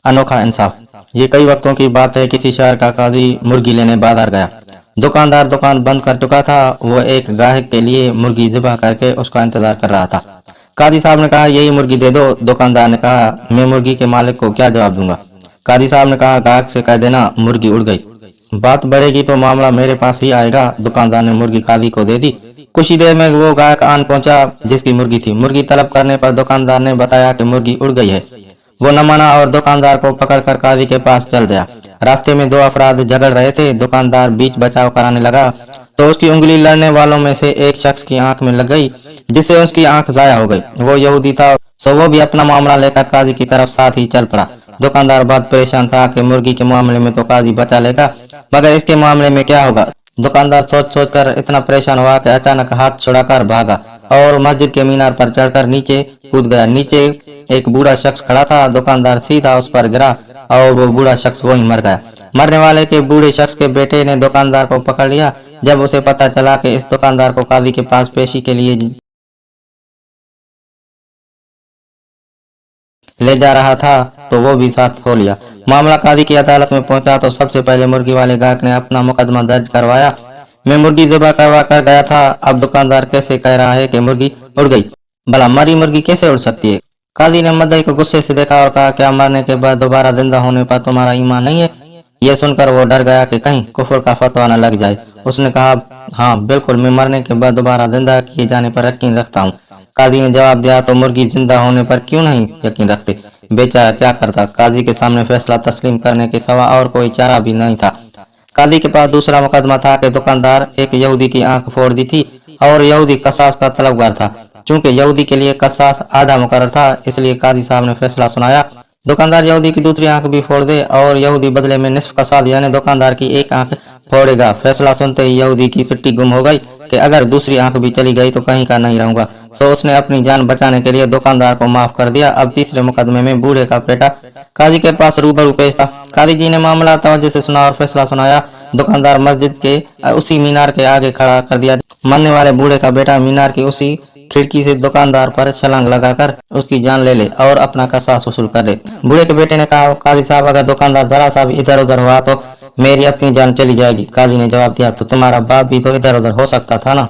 अनोखा इंसाफ। ये कई वक्तों की बात है। किसी शहर का काजी मुर्गी लेने बाजार गया। दुकानदार दुकान बंद कर चुका था। वो एक ग्राहक के लिए मुर्गी ज़िबा करके उसका इंतजार कर रहा था। काजी साहब ने कहा, यही मुर्गी दे दो। दुकानदार ने कहा, मैं मुर्गी के मालिक को क्या जवाब दूंगा। काजी साहब ने कहा, ग्राहक से कह देना मुर्गी उड़ गई। बात बढ़ेगी तो मामला मेरे पास ही आएगा। दुकानदार ने मुर्गी काजी को दे दी। कुछ ही देर में वो ग्राहक आन पहुंचा जिसकी मुर्गी थी। मुर्गी तलब करने पर दुकानदार ने बताया कि मुर्गी उड़ गई है। वो न माना और दुकानदार को पकड़कर काजी के पास चल गया। रास्ते में दो अफराद झगड़ रहे थे। दुकानदार बीच बचाव कराने लगा तो उसकी उंगली लड़ने वालों में से एक शख्स की आंख में लग गई, जिससे उसकी आंख जाया हो गई। वो यहूदी था, सो वो भी अपना मामला लेकर काजी की तरफ साथ ही चल पड़ा। दुकानदार बहुत परेशान था कि मुर्गी के मामले में तो काजी बचा लेगा, मगर इसके मामले में क्या होगा। दुकानदार सोच सोच कर इतना परेशान हुआ कि अचानक हाथ छुड़ाकर भागा और मस्जिद के मीनार पर चढ़कर नीचे कूद गया। नीचे एक बूढ़ा शख्स खड़ा था। दुकानदार सीधा उस पर गिरा और वो बूढ़ा शख्स वहीं मर गया। मरने वाले के बूढ़े शख्स के बेटे ने दुकानदार को पकड़ लिया। जब उसे पता चला कि इस दुकानदार को काजी के पास पेशी के लिए ले जा रहा था तो वो भी साथ हो लिया। मामला काजी की अदालत में पहुंचा तो सबसे पहले मुर्गी वाले ग्राहक ने अपना मुकदमा दर्ज करवाया। मैं मुर्गी ज़िबा करवा कर गया था। अब दुकानदार कैसे कह रहा है कि मुर्गी उड़ गई। भला मरी मुर्गी कैसे उड़ सकती है। काजी ने मुद्दई को गुस्से से देखा और कहा, क्या मरने के बाद दोबारा जिंदा होने पर तुम्हारा ईमान नहीं है। यह सुनकर वो डर गया कि कहीं कुफर का फतवा न लग जाए। उसने कहा, हाँ बिल्कुल, मैं मरने के बाद दोबारा जिंदा किए जाने पर यकीन रखता हूँ। काजी ने जवाब दिया, तो मुर्गी जिंदा होने पर क्यों नहीं यकीन रखते। बेचारा क्या करता। काजी के सामने फैसला तस्लीम करने के सिवा और कोई चारा भी नहीं था। काजी के पास दूसरा मुकदमा था कि दुकानदार एक यहूदी की आंख फोड़ दी थी और यहूदी कसास का तलबगार था। चूंकि यहूदी के लिए कसास आधा मुकर्रर था, इसलिए काजी साहब ने फैसला सुनाया, दुकानदार यहूदी की दूसरी आंख भी फोड़ दे और यहूदी बदले में निस्फ कसास यानी दुकानदार की एक आंख फोड़ेगा। फैसला सुनते ही यहूदी की सिट्टी गुम हो गई कि अगर दूसरी आंख भी चली गई तो कहीं का नहीं रहूंगा। सो उसने अपनी जान बचाने के लिए दुकानदार को माफ कर दिया। अब तीसरे मुकदमे में बूढ़े का बेटा काजी के पास रूबरू पेश था। काजी जी ने मामला तवज्जो से सुना और फैसला सुनाया। दुकानदार मस्जिद के उसी मीनार के आगे खड़ा कर दिया। मरने वाले बूढ़े का बेटा मीनार की उसी खिड़की से दुकानदार पर छलांग लगाकर उसकी जान ले ले और अपना कसास वसूल कर ले। बूढ़े के बेटे ने कहा, काजी साहब अगर दुकानदार जरा सा भी इधर उधर हुआ तो मेरी अपनी जान चली जाएगी। काजी ने जवाब दिया, तो तुम्हारा बाप भी तो इधर उधर हो सकता था ना।